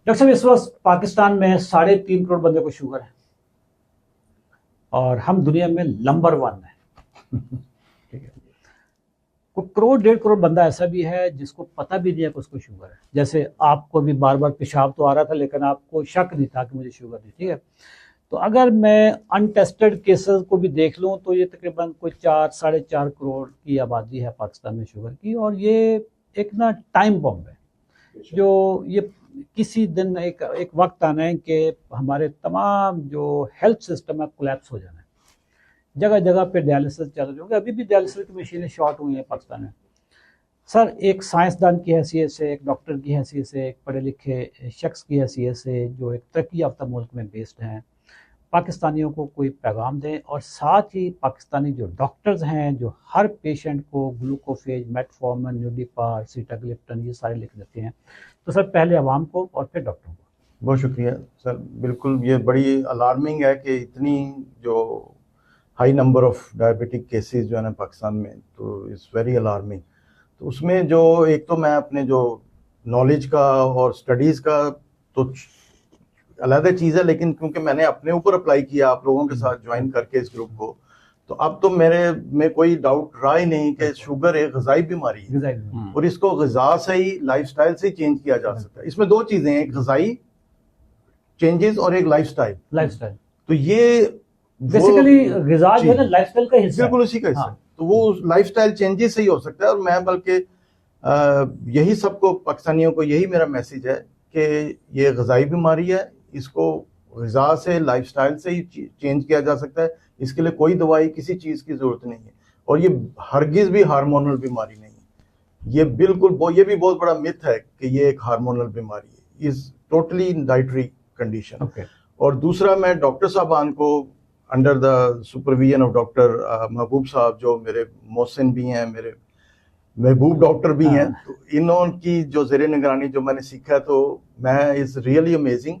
Doctor صاحب اس وقت پاکستان میں 3.5 کروڑ بندے کو شوگر ہے اور ہم دنیا میں نمبر 1 ہیں. کوئی 1.5 کروڑ بندہ ایسا بھی ہے جس کو پتہ بھی نہیں ہے کہ اس کو شوگر ہے. جیسے آپ کو بھی بار بار پیشاب تو آ رہا تھا لیکن آپ کو شک نہیں تھا کہ مجھے شوگر ہے. ٹھیک ہے. تو اگر میں انٹیسٹڈ کیسز کو بھی دیکھ لوں تو یہ تقریباً کوئی 4-4.5 کروڑ کی آبادی ہے پاکستان میں شوگر کی. اور یہ ایک نا ٹائم بمب ہے جو یہ کسی دن ایک وقت آنا ہے کہ ہمارے تمام جو ہیلتھ سسٹم ہے کولیپس ہو جانا ہے. جگہ جگہ پہ ڈیالسس چل رہے ہوں گے. ابھی بھی ڈیالسس کی مشینیں شارٹ ہوئی ہیں پاکستان میں. سر ایک سائنسدان کی حیثیت سے, ایک ڈاکٹر کی حیثیت سے, ایک پڑھے لکھے شخص کی حیثیت سے جو ایک ترقی یافتہ ملک میں بیسڈ ہیں, پاکستانیوں کو کوئی پیغام دیں. اور ساتھ ہی پاکستانی جو ڈاکٹرز ہیں جو ہر پیشنٹ کو گلوکوفیج, میٹفارمن, نیوڈیپار, سیٹاگلپٹن یہ سارے لکھ دیتے ہیں. تو سر پہلے عوام کو اور پھر ڈاکٹروں کو. بہت شکریہ سر. بالکل یہ بڑی الارمنگ ہے کہ اتنی جو high number of diabetic cases جو ہے نا پاکستان میں, تو اٹس ویری الارمنگ. تو اس میں جو ایک تو میں اپنے جو نالج کا اور اسٹڈیز کا تو علیحدہ چیز ہے, لیکن کیونکہ میں نے اپنے اوپر اپلائی کیا آپ لوگوں کے ساتھ جوائن کر کے اس گروپ کو, تو اب تو میرے میں کوئی ڈاؤٹ رہا ہی نہیں کہ شوگر ایک غذائی بیماری ہے اور اس کو غذا سے ہی, لائف سٹائل سے ہی چینج کیا جا سکتا ہے. اس میں 2 چیزیں ہیں, ایک غذائی چینجز اور ایک لائف سٹائل. تو یہ بیسیکلی غذا جو ہے نا لائف سٹائل کا حصہ ہے. بالکل اسی کا حصہ ہے. تو وہ لائف سٹائل چینجز سے ہی ہو سکتا ہے. اور میں بلکہ یہی سب کو پاکستانیوں کو یہی میرا میسج ہے کہ یہ غذائی بیماری ہے, اس کو غذا سے, لائف سٹائل سے ہی چینج کیا جا سکتا ہے. اس کے لیے کوئی دوائی کسی چیز کی ضرورت نہیں ہے. اور یہ ہرگز بھی ہارمونل بیماری نہیں ہے. یہ بالکل یہ بھی بہت بڑا متھ ہے کہ یہ ایک ہارمونل بیماری ہے. Is totally dietary condition. اور دوسرا, میں ڈاکٹر صاحبان کو under the supervision of doctor محبوب صاحب جو میرے محسن بھی ہیں, میرے محبوب ڈاکٹر بھی ہیں, تو انہوں کی جو زیر نگرانی جو میں نے سیکھا ہے, تو میں از ریئلی امیزنگ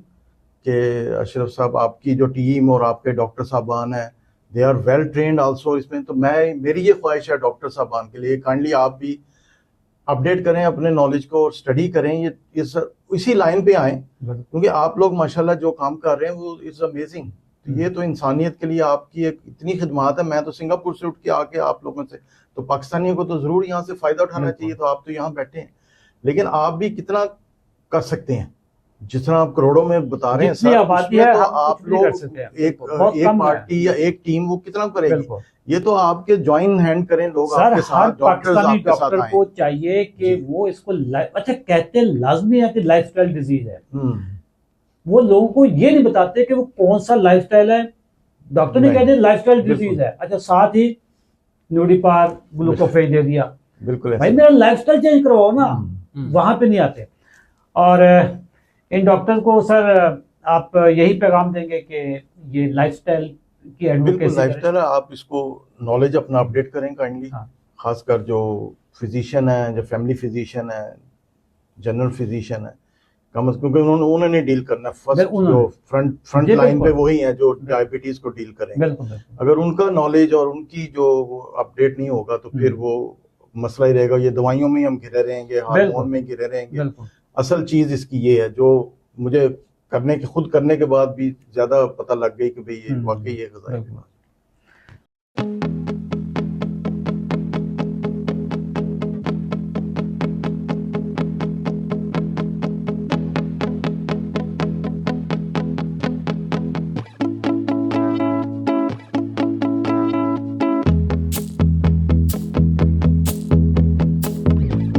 کہ اشرف صاحب آپ کی جو ٹیم اور آپ کے ڈاکٹر صاحبان ہیں they are well trained also اس میں. تو میری یہ خواہش ہے ڈاکٹر صاحبان کے لیے, کائنڈلی آپ بھی اپڈیٹ کریں اپنے نالج کو اور اسٹڈی کریں, یہ اسی لائن پہ آئیں, کیونکہ آپ لوگ ماشاءاللہ جو کام کر رہے ہیں وہ از امیزنگ. یہ تو انسانیت کے لیے آپ کی ایک اتنی خدمات ہے. میں تو سنگاپور سے اٹھ کے آ کے آپ لوگوں سے, تو پاکستانیوں کو تو ضرور یہاں سے فائدہ اٹھانا چاہیے. تو آپ تو یہاں بیٹھے ہیں, لیکن آپ بھی کتنا کر سکتے ہیں, جتنا آپ کروڑوں میں بتا رہے ہیں سر, تو آپ لوگ ایک پارٹی یا ایک ٹیم وہ کتنا کرے گی. یہ تو آپ کے جوائن ہینڈ کریں لوگ آپ کے ساتھ, پاکستانی ڈاکٹر کو چاہیے کہ وہ اس کو, اچھا کہتے ہیں لازمی ہے کہ لائف سٹائل ڈیزیز ہے, وہ لوگوں کو یہ نہیں بتاتے کہ وہ کون سا لائف سٹائل ہے. ڈاکٹر نے کہتے ہیں لائف سٹائل ڈیزیز ہے, اچھا ساتھ ہی نیوڈیپار, گلوکوفیج دے دیا. بالکل بھائی میرا لائف سٹائل چینج کرواؤ نا, وہاں پہ نہیں آتے. اور ان ڈاکٹر کو سر آپ یہی پیغام دیں گے کہ یہ لائف سٹائل کی بالکل لائف سٹائل ہے, آپ اس کو نالج اپنا اپڈیٹ کریں کائنڈلی. خاص کر جو فزیشین ہیں, جو فیملی فزیشین ہیں, جنرل فزیشین ہیں, کم از کم کیونکہ انہوں نے ڈیل کرنا ہے فرسٹ, جو فرنٹ لائن پہ وہی ہیں جو ڈائبٹیز کو ڈیل کریں گے. اگر ان کا نالج اور ان کی جو اپڈیٹ نہیں ہوگا تو پھر وہ مسئلہ ہی رہے گا. یہ دوائیوں میں ہی ہم گھرے رہیں گے, ہارمون میں گھرے رہیں گے. اصل چیز اس کی یہ ہے جو مجھے خود کرنے کے بعد بھی زیادہ پتہ لگ گئی کہ بھئی یہ واقعی یہ غذائی بیماری.